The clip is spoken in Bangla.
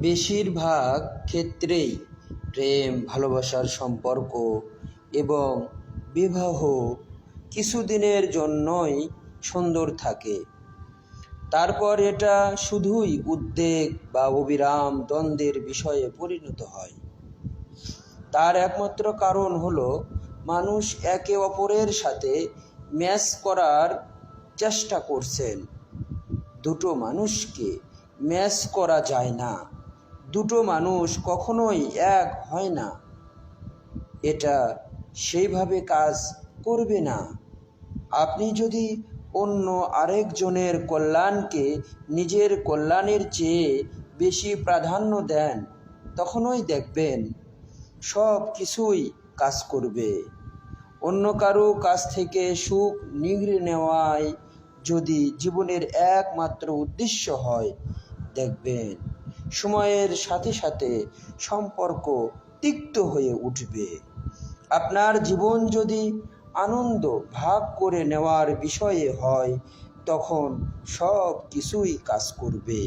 বেশিরভাগ ক্ষেত্রেই প্রেম, ভালোবাসার সম্পর্ক এবং বিবাহ কিছুদিনের জন্যই সুন্দর থাকে। তারপর এটা শুধুই উদ্বেগ বা অবিরাম দ্বন্দ্বের বিষয়ে পরিণত হয়। তার একমাত্র কারণ হলো মানুষ একে অপরের সাথে ম্যাচ করার চেষ্টা করছেন। দুটো মানুষকে ম্যাচ করা যায় না, দুটো মানুষ কখনোই এক হয় না, এটা সেইভাবে কাজ করবে না। আপনি যদি অন্য আরেকজনের কল্যাণকে নিজের কল্যাণের চেয়ে বেশি প্রাধান্য দেন, তখনই দেখবেন সব কিছুই কাজ করবে। অন্য কারো কাছ থেকে সুখ নিংড়ে নেওয়াই যদি জীবনের একমাত্র উদ্দেশ্য হয়, দেখবেন সময়ের সাথে সাথে সম্পর্ক তিক্ত হয়ে উঠবে। আপনার জীবন যদি আনন্দ ভাগ করে নেওয়ার বিষয়ে হয়, তখন সব কিছুই কাজ করবে।